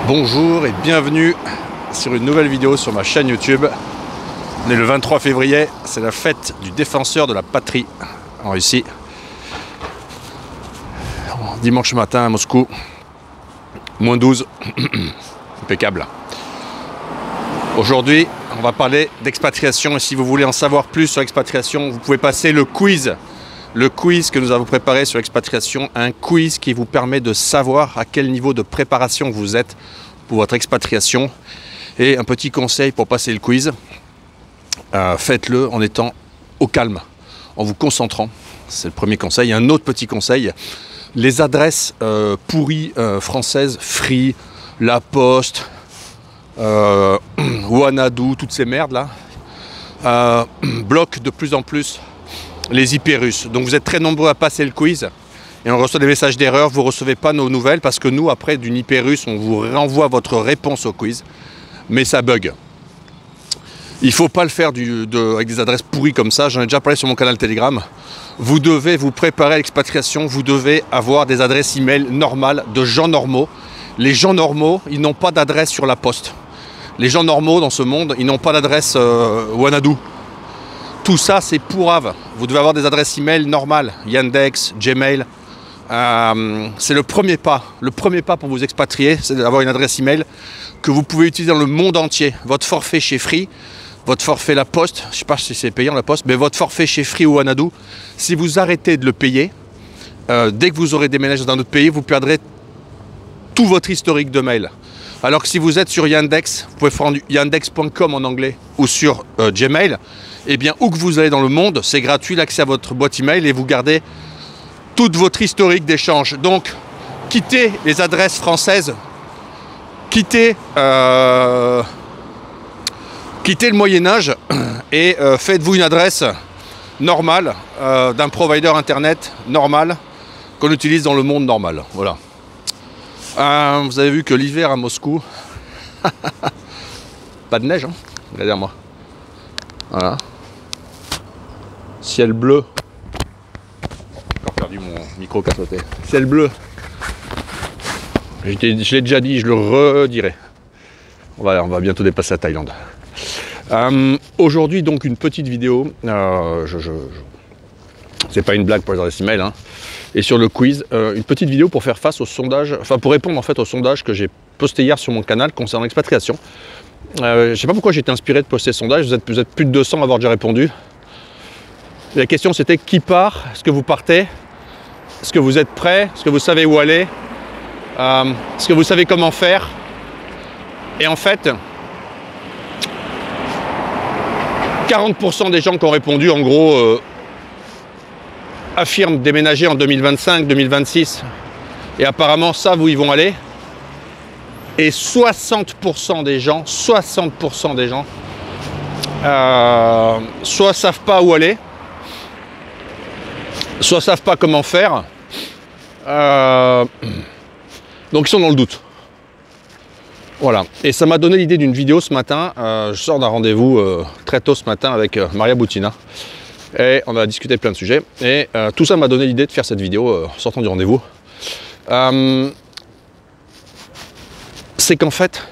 Bonjour et bienvenue sur une nouvelle vidéo sur ma chaîne YouTube. On est le 23 février, c'est la fête du défenseur de la patrie en Russie. Dimanche matin à Moscou, moins 12, impeccable. Aujourd'hui, on va parler d'expatriation et si vous voulez en savoir plus sur l'expatriation, vous pouvez passer le quiz. Le quiz que nous avons préparé sur l'expatriation, un quiz qui vous permet de savoir à quel niveau de préparation vous êtes pour votre expatriation. Et un petit conseil pour passer le quiz, faites-le en étant au calme, en vous concentrant. C'est le premier conseil. Et un autre petit conseil, les adresses pourries françaises, Free, La Poste, Wanadoo, toutes ces merdes là, bloquent de plus en plus les IP russes. Donc vous êtes très nombreux à passer le quiz et on reçoit des messages d'erreur, vous ne recevez pas nos nouvelles parce que nous, après d'une IP russe, on vous renvoie votre réponse au quiz, mais ça bug. Il ne faut pas le faire avec des adresses pourries comme ça, j'en ai déjà parlé sur mon canal Telegram. Vous devez vous préparer à l'expatriation, vous devez avoir des adresses email normales de gens normaux. Les gens normaux, ils n'ont pas d'adresse sur la poste. Les gens normaux dans ce monde, ils n'ont pas d'adresse Wanadoo. Tout ça, c'est pourrave. Vous devez avoir des adresses email normales, Yandex, Gmail. C'est le premier pas. Le premier pas pour vous expatrier, c'est d'avoir une adresse email que vous pouvez utiliser dans le monde entier. Votre forfait chez Free, votre forfait La Poste, je ne sais pas si c'est payant La Poste, mais votre forfait chez Free ou Wanadoo, si vous arrêtez de le payer, dès que vous aurez déménagé dans un autre pays, vous perdrez tout votre historique de mail. Alors que si vous êtes sur Yandex, vous pouvez prendre yandex.com en anglais ou sur Gmail, et bien où que vous allez dans le monde, c'est gratuit l'accès à votre boîte email et vous gardez toute votre historique d'échange. Donc, quittez les adresses françaises, quittez le Moyen-Âge et faites-vous une adresse normale d'un provider internet normal qu'on utilise dans le monde normal. Voilà. Vous avez vu que l'hiver à Moscou, pas de neige, hein, derrière moi. Voilà. Ciel bleu. J'ai encore perdu mon micro qui a sauté. Ciel bleu. Je l'ai déjà dit, je le redirai. On va bientôt dépasser la Thaïlande. Aujourd'hui, donc, une petite vidéo. C'est pas une blague pour les adresses email, hein. Et sur le quiz, une petite vidéo pour faire face au sondage, enfin pour répondre en fait au sondage que j'ai posté hier sur mon canal concernant l'expatriation. Je ne sais pas pourquoi j'ai été inspiré de poster ce sondage, vous êtes plus de 200 à avoir déjà répondu. Et la question c'était qui part, est-ce que vous partez, est-ce que vous êtes prêt, est-ce que vous savez où aller, est-ce que vous savez comment faire. Et en fait, 40% des gens qui ont répondu en gros affirment déménager en 2025, 2026 et apparemment savent où ils vont aller. Et 60% des gens, soit savent pas où aller, soit savent pas comment faire. Donc ils sont dans le doute. Voilà. Et ça m'a donné l'idée d'une vidéo ce matin. Je sors d'un rendez-vous très tôt ce matin avec Maria Boutina. Et on a discuté de plein de sujets. Et tout ça m'a donné l'idée de faire cette vidéo en sortant du rendez-vous. C'est qu'en fait,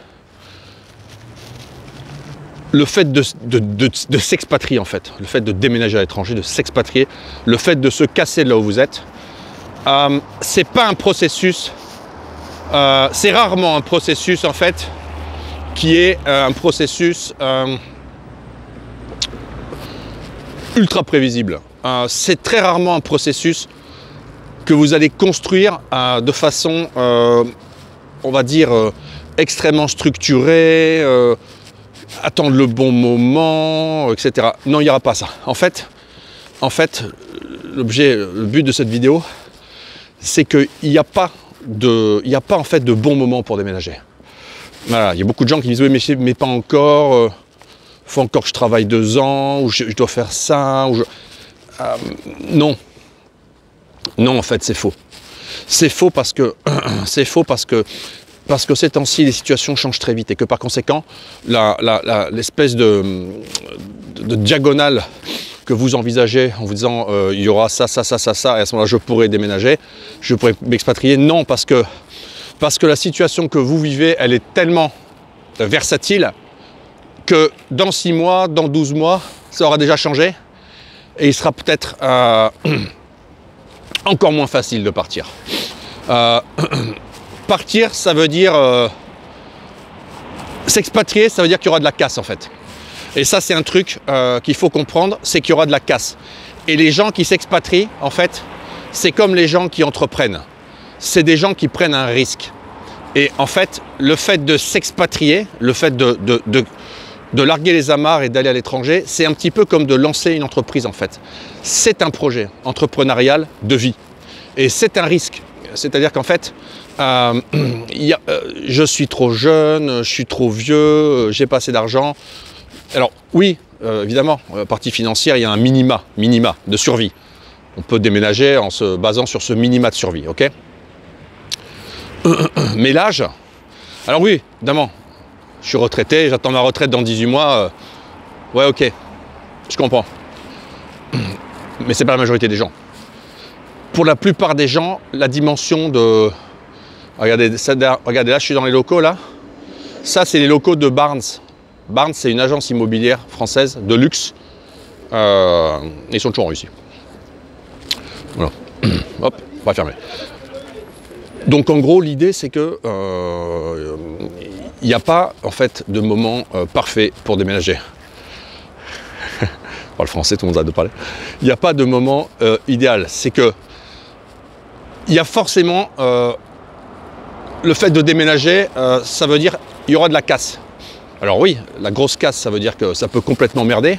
le fait de s'expatrier, en fait, le fait de déménager à l'étranger, de s'expatrier, le fait de se casser de là où vous êtes, c'est pas un processus, c'est rarement un processus, en fait, qui est un processus ultra prévisible. C'est très rarement un processus que vous allez construire de façon, on va dire, extrêmement structurée, attendre le bon moment, etc. Non, il n'y aura pas ça. En fait, le but de cette vidéo, c'est qu'il n'y a pas en fait de bon moment pour déménager. Voilà, il y a beaucoup de gens qui disent oui, mais pas encore. Faut encore que je travaille 2 ans, ou je dois faire ça, ou non. Non, en fait, c'est faux. C'est faux parce que ces temps-ci, les situations changent très vite et que par conséquent, l'espèce de diagonale que vous envisagez en vous disant il y aura ça, et à ce moment-là, je pourrais déménager, je pourrais m'expatrier. Non, parce que Parce que la situation que vous vivez, elle est tellement versatile que dans 6 mois, dans 12 mois, ça aura déjà changé et il sera peut-être encore moins facile de partir. Partir, ça veut dire s'expatrier, ça veut dire qu'il y aura de la casse en fait. Et ça, c'est un truc qu'il faut comprendre, c'est qu'il y aura de la casse. Et les gens qui s'expatrient, en fait, c'est comme les gens qui entreprennent. C'est des gens qui prennent un risque. Et en fait, le fait de s'expatrier, le fait de larguer les amarres et d'aller à l'étranger, c'est un petit peu comme de lancer une entreprise en fait. C'est un projet entrepreneurial de vie. Et c'est un risque. C'est-à-dire qu'en fait, je suis trop jeune, je suis trop vieux, j'ai pas assez d'argent. Alors oui, évidemment, partie financière, il y a un minima de survie. On peut déménager en se basant sur ce minima de survie, ok? Mais l'âge, alors oui, évidemment, je suis retraité, j'attends ma retraite dans 18 mois. Ouais, ok, je comprends. Mais c'est pas la majorité des gens. Pour la plupart des gens, la dimension de... Regardez, là, je suis dans les locaux, là. Ça, c'est les locaux de Barnes. Barnes, c'est une agence immobilière française de luxe. Ils sont toujours en Russie. Voilà. Hop, on va fermer. Donc, en gros, l'idée, c'est que il n'y a pas, en fait, de moment parfait pour déménager. On parle français, tout le monde a de parler. Il n'y a pas de moment idéal. C'est que il y a forcément le fait de déménager, ça veut dire qu'il y aura de la casse. Alors oui, la grosse casse, ça veut dire que ça peut complètement merder.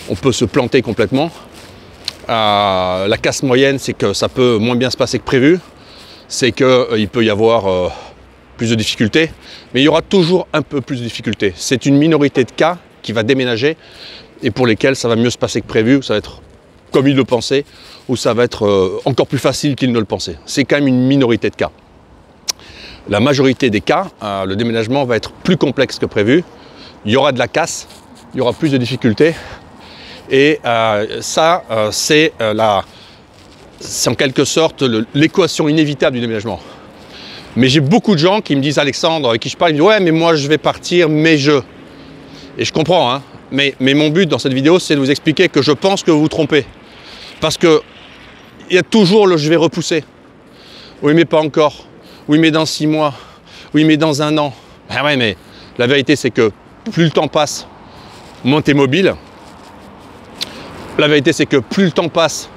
On peut se planter complètement. La casse moyenne, c'est que ça peut moins bien se passer que prévu. C'est qu'il peut y avoir plus de difficultés. Mais il y aura toujours un peu plus de difficultés. C'est une minorité de cas qui va déménager et pour lesquels ça va mieux se passer que prévu, ou ça va être comme ils le pensaient, ou ça va être encore plus facile qu'ils ne le pensaient. C'est quand même une minorité de cas. La majorité des cas, le déménagement va être plus complexe que prévu. Il y aura de la casse, il y aura plus de difficultés. Et ça, c'est en quelque sorte l'équation inévitable du déménagement. Mais j'ai beaucoup de gens qui me disent, Alexandre, avec qui je parle, ils me disent, ouais, mais moi je vais partir, mais je... Et je comprends, hein, mais mon but dans cette vidéo, c'est de vous expliquer que je pense que vous vous trompez. Parce que il y a toujours le je vais repousser. Oui, mais pas encore. Oui, mais dans 6 mois. Oui, mais dans 1 an. Ah ouais, mais la vérité, c'est que plus le temps passe, moins tu es mobile. La vérité, c'est que plus le temps passe,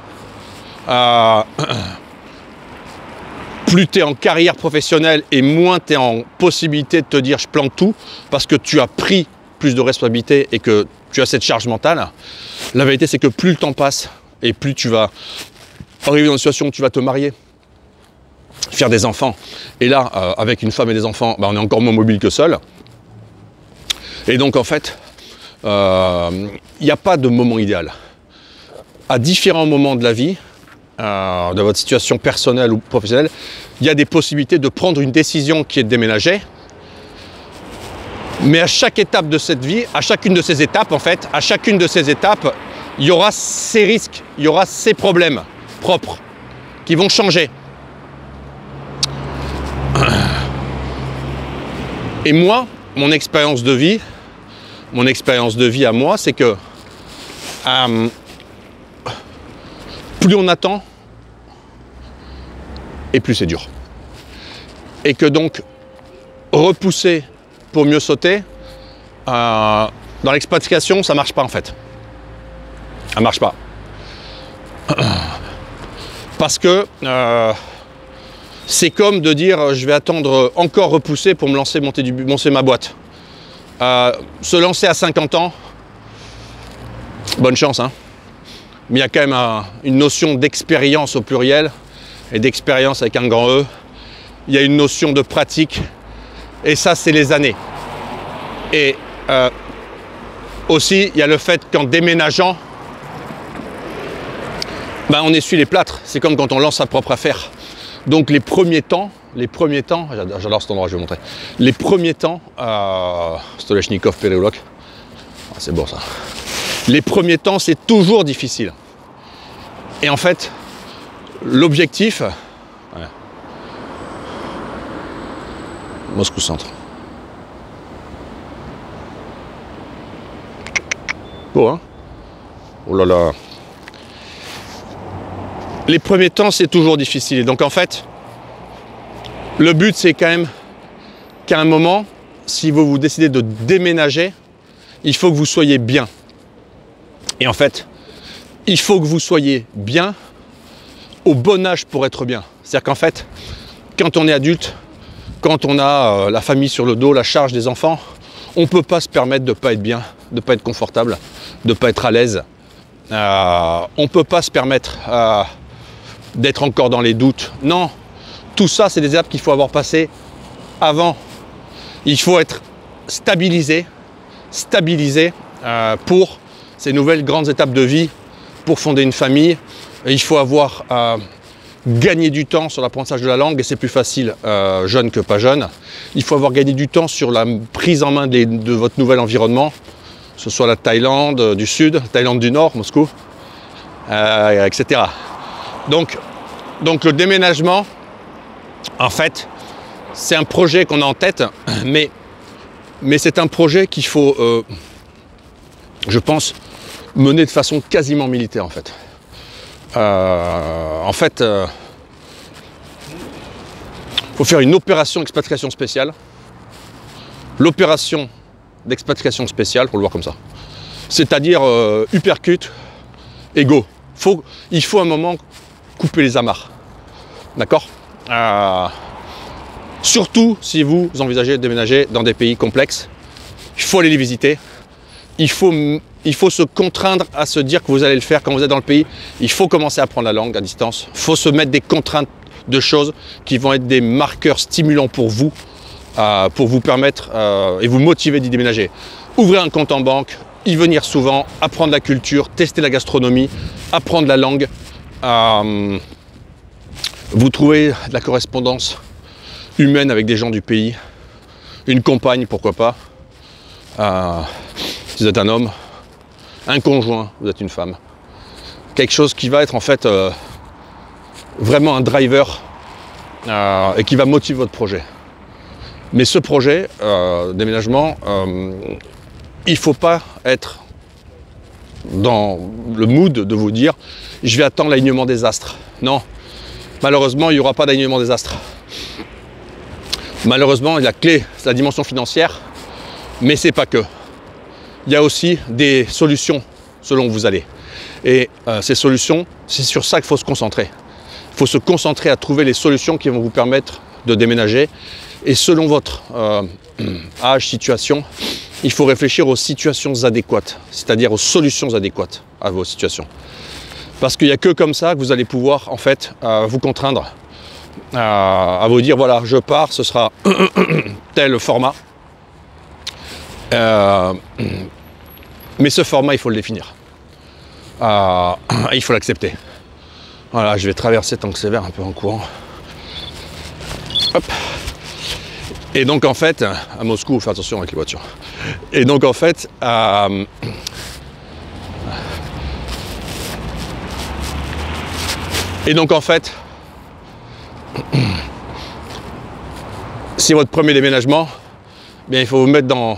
plus tu es en carrière professionnelle et moins tu es en possibilité de te dire je plante tout parce que tu as pris plus de responsabilités et que tu as cette charge mentale. La vérité, c'est que plus le temps passe et plus tu vas arriver dans une situation où tu vas te marier, faire des enfants. Et là, avec une femme et des enfants, on est encore moins mobile que seul. Et donc, en fait, il n'y a pas de moment idéal. À différents moments de la vie, de votre situation personnelle ou professionnelle, il y a des possibilités de prendre une décision qui est de déménager. Mais à chaque étape de cette vie, à chacune de ces étapes, en fait, à chacune de ces étapes, il y aura ces risques, il y aura ces problèmes propres qui vont changer. Et moi, mon expérience de vie à moi, c'est que plus on attend, et plus c'est dur. Et que donc, repousser pour mieux sauter, dans l'expatriation, ça ne marche pas en fait. Ça ne marche pas. Parce que c'est comme de dire je vais attendre encore repousser pour me lancer, monter ma boîte. Se lancer à 50 ans, bonne chance, hein. Mais il y a quand même une notion d'expérience au pluriel et d'expérience avec un grand E. Il y a une notion de pratique et ça, c'est les années. Et aussi, il y a le fait qu'en déménageant, on essuie les plâtres. C'est comme quand on lance sa propre affaire. Donc les premiers temps, j'adore cet endroit, je vais vous montrer. Les premiers temps, Stoleshnikov, Pereulok, c'est bon ça. Les premiers temps, c'est toujours difficile. Et en fait, l'objectif, Moscou Centre. Beau, hein? Oh là là. Les premiers temps, c'est toujours difficile. Et donc, en fait, le but, c'est quand même qu'à un moment, si vous décidez de déménager, il faut que vous soyez bien. Et en fait, il faut que vous soyez bien au bon âge pour être bien. C'est-à-dire qu'en fait, quand on est adulte, quand on a la famille sur le dos, la charge des enfants, on ne peut pas se permettre de ne pas être bien, de ne pas être confortable, de ne pas être à l'aise. On ne peut pas se permettre d'être encore dans les doutes. Non, tout ça, c'est des étapes qu'il faut avoir passées avant. Il faut être stabilisé pour ces nouvelles grandes étapes de vie, pour fonder une famille. Et il faut avoir gagné du temps sur l'apprentissage de la langue, et c'est plus facile jeune que pas jeune. Il faut avoir gagné du temps sur la prise en main de votre nouvel environnement, que ce soit la Thaïlande du Sud, la Thaïlande du Nord, Moscou, etc. Donc le déménagement, en fait, c'est un projet qu'on a en tête, mais c'est un projet qu'il faut, je pense, mener de façon quasiment militaire, en fait. Faut faire une opération d'expatriation spéciale. L'opération d'expatriation spéciale, pour le voir comme ça. C'est-à-dire uppercut et go. Il faut un moment couper les amarres. D'accord ? Surtout si vous envisagez de déménager dans des pays complexes. Il faut aller les visiter. Il faut se contraindre à se dire que vous allez le faire quand vous êtes dans le pays. Il faut commencer à apprendre la langue à distance. Il faut se mettre des contraintes de choses qui vont être des marqueurs stimulants pour vous permettre et vous motiver d'y déménager. Ouvrir un compte en banque, y venir souvent, apprendre la culture, tester la gastronomie, apprendre la langue. Vous trouvez de la correspondance humaine avec des gens du pays. Une compagne, pourquoi pas. Si vous êtes un homme, un conjoint, vous êtes une femme. Quelque chose qui va être en fait vraiment un driver et qui va motiver votre projet. Mais ce projet, déménagement, il ne faut pas être dans le mood de vous dire « je vais attendre l'alignement des astres ». Non, malheureusement, il n'y aura pas d'alignement des astres. Malheureusement, la clé, c'est la dimension financière, mais c'est pas que. Il y a aussi des solutions selon où vous allez. Et ces solutions, c'est sur ça qu'il faut se concentrer. Il faut se concentrer à trouver les solutions qui vont vous permettre de déménager. Et selon votre âge, situation, il faut réfléchir aux situations adéquates, c'est-à-dire aux solutions adéquates à vos situations. Parce qu'il n'y a que comme ça que vous allez pouvoir en fait vous contraindre à vous dire voilà, je pars, ce sera tel format. Mais ce format, il faut le définir. Il faut l'accepter. Voilà, je vais traverser tant que c'est vert un peu en courant. Hop. Et donc en fait, à Moscou, faites attention avec les voitures. Et donc en fait, si votre premier déménagement, bien, il faut vous mettre dans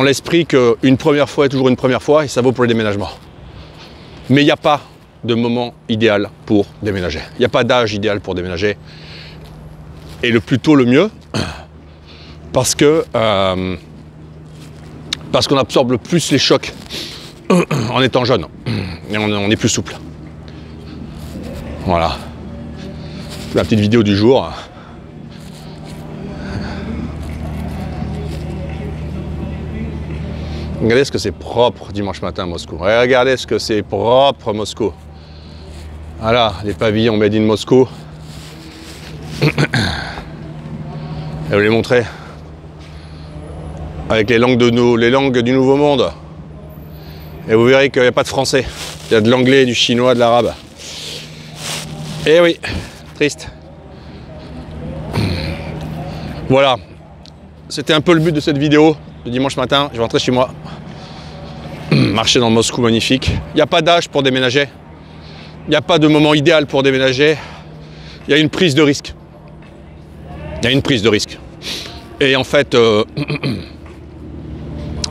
l'esprit qu'une première fois est toujours une première fois et ça vaut pour le déménagement. Mais il n'y a pas de moment idéal pour déménager. Il n'y a pas d'âge idéal pour déménager. Et le plus tôt, le mieux. Parce qu'on absorbe le plus les chocs en étant jeune. Et on est plus souple. Voilà. La petite vidéo du jour. Regardez ce que c'est propre dimanche matin à Moscou. Regardez ce que c'est propre Moscou. Voilà, les pavillons made in Moscou. Je vais vous les montrer. Avec les langues les langues du Nouveau Monde. Et vous verrez qu'il n'y a pas de français. Il y a de l'anglais, du chinois, de l'arabe. Eh oui, triste. Voilà. C'était un peu le but de cette vidéo de dimanche matin. Je vais rentrer chez moi. Marcher dans Moscou magnifique. Il n'y a pas d'âge pour déménager. Il n'y a pas de moment idéal pour déménager. Il y a une prise de risque. Il y a une prise de risque. Et en fait,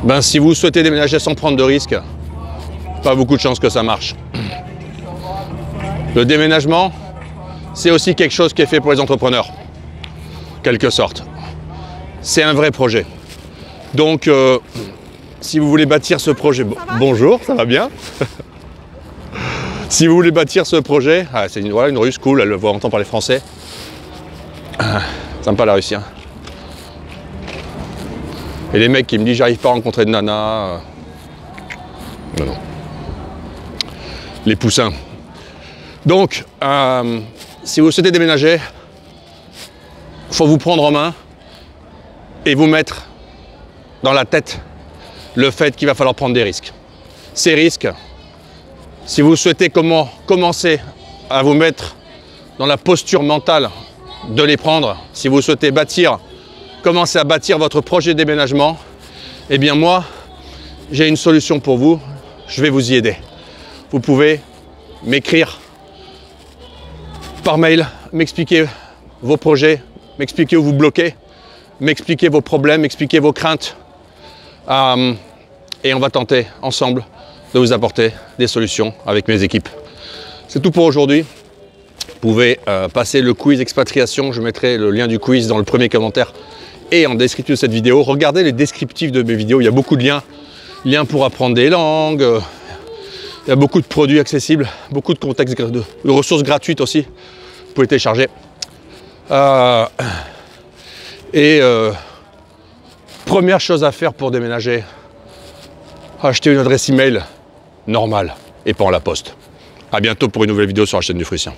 ben, si vous souhaitez déménager sans prendre de risques, pas beaucoup de chances que ça marche. Le déménagement, c'est aussi quelque chose qui est fait pour les entrepreneurs, quelque sorte. C'est un vrai projet. Donc, si vous voulez bâtir ce projet... Bonjour, ça va bien? Si vous voulez bâtir ce projet... Ah, c'est voilà, une Russe, cool, elle entend parler français. Sympa la Russie. Hein. Et les mecs qui me disent j'arrive pas à rencontrer de nana. Non, non. Les poussins. Donc, si vous souhaitez déménager, il faut vous prendre en main et vous mettre dans la tête le fait qu'il va falloir prendre des risques. Ces risques, si vous souhaitez commencer à vous mettre dans la posture mentale de les prendre, si vous souhaitez commencer à bâtir votre projet de déménagement, eh bien moi, j'ai une solution pour vous, je vais vous y aider. Vous pouvez m'écrire par mail, m'expliquer vos projets, m'expliquer où vous bloquez, m'expliquer vos problèmes, m'expliquer vos craintes. Et on va tenter ensemble de vous apporter des solutions avec mes équipes. C'est tout pour aujourd'hui. Vous pouvez passer le quiz expatriation, je mettrai le lien du quiz dans le premier commentaire et en descriptif de cette vidéo. Regardez les descriptifs de mes vidéos, il y a beaucoup de liens pour apprendre des langues, il y a beaucoup de produits accessibles, beaucoup de contextes, de ressources gratuites aussi, vous pouvez télécharger. Première chose à faire pour déménager, acheter une adresse email normale et pas en la poste. À bientôt pour une nouvelle vidéo sur la chaîne du Fruitien.